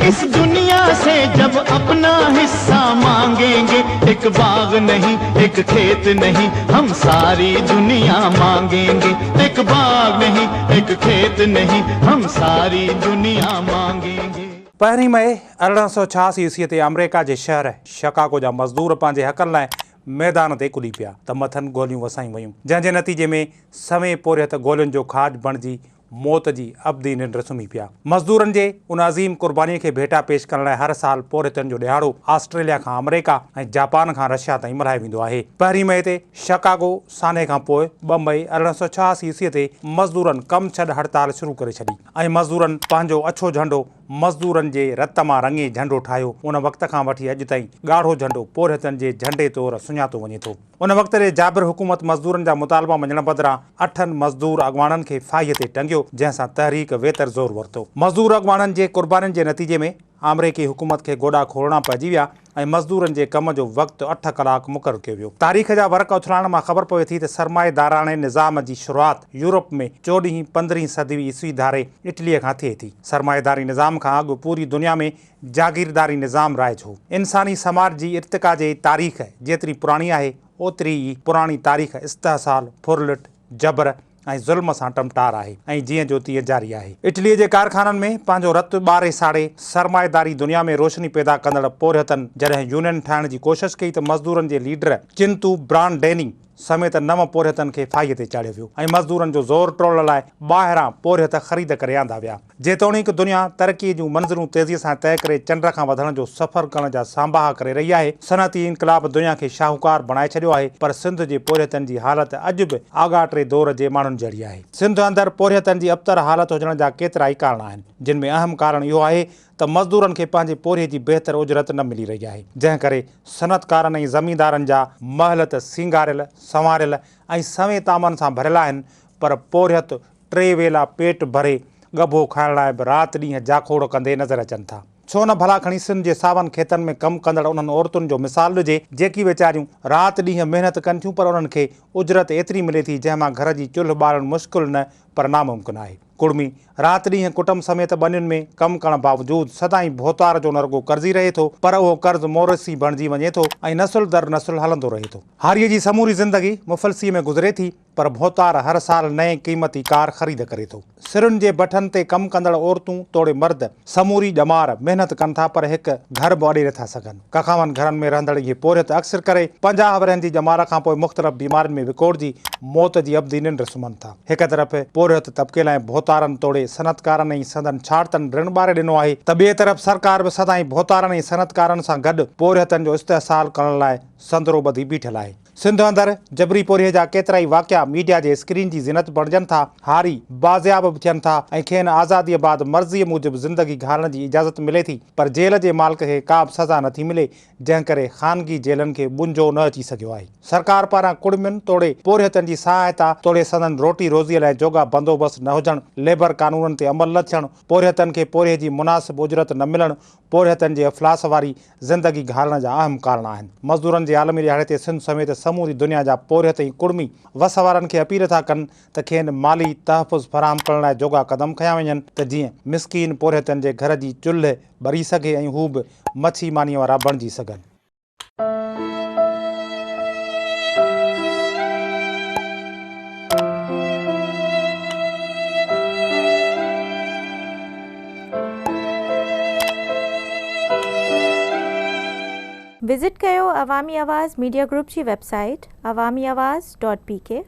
इस दुनिया से जब अपना हिस्सा मांगेंगे, एक बाग नहीं एक खेत नहीं हम सारी दुनिया मांगेंगे। एक बाग नहीं एक खेत नहीं हम सारी दुनिया मांगेंगे। 1 मई 1886 ईस्वीअ ते अमेरिका जे शहर शिकागो जा मज़दूर पंहिंजे हक़नि लाइ मैदान ते कुली पिया त मथनि गोलियूं वसायूं वयूं, जंहिंजे नतीजे में सवें पोरियत गोलियुनि जो खाज बणिजी मौत जी अबदी निंड सुम्ही पिया। मज़दूरनि जे उन अज़ीम क़ुर्बानीअ खे भेटा पेश करण लाइ हर साल पोरियतनि जो ॾियारो ऑस्ट्रेलिया खां अमेरिका ऐं जापान खां रशिया ताईं मल्हायो वेंदो आहे। 1 मई ते शिकागो सान्हे खां पोइ 2 मई 1886 ईस्वीअ ते मज़दूरनि कम छॾ हड़ताल शुरू करे छॾी ऐं मज़दूरनि पंहिंजो अछो झंडो मज़दूरनि जे रत मां रंगे झंडो ठाहियो। उन वक़्त खां वठी अॼु ताईं ॻाढ़ो झंडो पोरियतनि जे झंडे तौरु सुञातो वञे थो। उन वक़्त ते जाबिर हुकूमत मज़दूरनि जा मुतालबा मञण बदिरां 8 मज़दूर अॻवाननि खे फाहीअ ते टंगियो, जंहिंसां तहरीक वेतर ज़ोर वरितो। मज़दूर अॻवाननि जे क़ुर्बानीनि जे नतीजे में अमरीकी हुकूमत खे गोॾा खोलणा पइजी विया ऐं मज़दूरनि जे कम जो वक़्तु 8 कलाक मुक़ररु कयो वियो। तारीख़ जा वर्क उथलाइण मां ख़बर पवे थी त सरमाएदाराणे निज़ाम जी शुरूआति यूरोप में 14-15 सदी ईस्वी धारे इटलीअ खां थिए थी। सरमाएदारी निज़ाम खां अॻु पूरी दुनिया में जागीरदारी निज़ाम राइज हो। इंसानी समाज जी इर्तिका जे तारीख़ जेतिरी पुराणी आहे ओतिरी ई पुराणी तारीख़ इस्तेहसाल, फुरलट, जबर ऐं ज़ुल्म सां टमटार आहे ऐं जीअं जो तीअं जारी आहे। इटलीअ जे कारखाननि में पंहिंजो रतु ॿारे साड़े सरमाएदारी दुनिया में रोशनी पैदा कंदड़ पोरियतनि जॾहिं यूनियन ठाहिण जी कोशिशि कई त मज़दूरनि जे लीडर चिंतू ब्रांडेनी समेत 9 पोरियतनि खे फाहीअ ते चाढ़ियो वियो ऐं मज़दूरनि जो ज़ोर टोड़ण लाइ ॿाहिरां पोरियत ख़रीद करे आंदा विया। जेतोणीकि दुनिया तरक़ीअ जूं मंज़िलूं तेज़ीअ सां तइ करे चंड खां वधण जो सफ़र करण जा सांबाहा करे रही आहे। सनअती इनक़लाब दुनिया खे शाहूकार बणाए छॾियो आहे, पर सिंध जे पोरियतनि जी हालति अॼु बि आगाटे दौर जे माण्हुनि जहिड़ी आहे। सिंध अंदरि पोरियतनि जी अबतर हालत हुजण जा केतिरा ई कारण आहिनि, जिन में अहम कारण इहो आहे त मज़दूरनि खे पंहिंजे पोरिये जी बहितर उजरत न मिली रही आहे, जंहिं करे सनअतकारनि ऐं ज़मींदारनि जा महल त सींगारियल संवारियल ऐं सवें तामनि सां भरियल आहिनि, पर पोरियत 3 वेला पेट भरे गभो खाइण लाइ बि राति ॾींहुं जाखोड़ कंदे नज़र अचनि था। छो न भला खणी सिंध जे सावनि खेतनि में कमु कंदड़ उन्हनि औरतुनि जो मिसाल ॾिजे जेकी वीचारियूं राति ॾींहुं महिनत कनि थियूं, पर उन्हनि खे उजरत एतिरी मिले थी जंहिंमां घर जी चुल्ह ॿारणु मुश्किल न पर नामुमकिन आहे। कुड़मी राति ॾींहुं कुटुंब समेत ॿनियुनि में कमु करण बावजूदि सदाईं भोतार जो न रुॻो कर्ज़ी रहे थो, पर उहो कर्ज़ मोरसी बणिजी वञे थो ऐं नसुल दर नसुल हलंदो रहे थो। हारीअ जी समूरी ज़िंदगी मुफ़लसीअ में गुज़रे थी, पर भोतार हर साल नए क़ीमती कार ख़रीद करे थो। सिरुनि जे भठनि ते कमु कंदड़ औरतूं तोड़े मर्द समूरी ॼमार महिनत कनि था, पर हिकु घर बि अॾे नथा सघनि। कखावनि घरनि में रहंदड़ इहे पोरियत अक्सर करे 50 वरहनि जी ॼमार खां पोइ मुख़्तलिफ़ बीमारियुनि में विकोड़जी मौत जी अबदी निंड सुम्हनि था। हिकु तरफ़ पोरियत तबिके लाइ भोतारनि तोड़े सनअतकारनि ऐं संदनि छाड़तनि ऋण ॿारे ॾिनो आहे, त ॿिए तरफ़ सरकार बि सदाईं भोतारनि ऐं सनअतकारनि सां गॾु पोरियतनि जो इस्तेहसाल करण लाइ संदरो ॿधी बीठल आहे। सिंध अंदरि जबरी पोरिये जा केतिरा ई वाक़िया मीडिया जे स्क्रीन जी ज़िनत बणिजनि था। हारी बाज़ियाब बि थियनि था ऐं खेनि आज़ादीअ बाद मर्ज़ीअ मूजिबि ज़िंदगी गालण जी इजाज़त मिले थी, पर जेल जे मालिक खे का बि सज़ा नथी मिले, जंहिं करे ख़ानगी जेलनि खे बुंजो न अची सघियो आहे। सरकार पारां कुड़मियुनि तोड़े पोरियतनि जी सहायता तोड़े सदन रोटी रोज़ीअ लाइ जोगा बंदोबस्त न हुजणु, लेबर कानूननि ते अमल न थियणु, पोरियतनि खे पोरिये जी मुनासिब उजरत न मिलणु पोरियतनि जे अफ़लास वारी ज़िंदगी घालण जा अहम कारण आहिनि। मज़दूरनि जे आलमी ॾियारे ते सिंध समेत समूरी दुनिया जा पोरियत ऐं कुड़मी वस वारनि खे अपील था कनि त खेनि माली तहफ़ुज़ फराहम करण लाइ जोगा क़दम खयां वञनि, त जीअं मिसकीन पोरियतनि जे घर जी चुल्ह ॿरी सघे ऐं हू बि मच्छी मानीअ वारा बणिजी सघनि। विज़िट कयो अवामी आवाज़ मीडिया ग्रुप जी वेबसाइट awamiawaz.pk।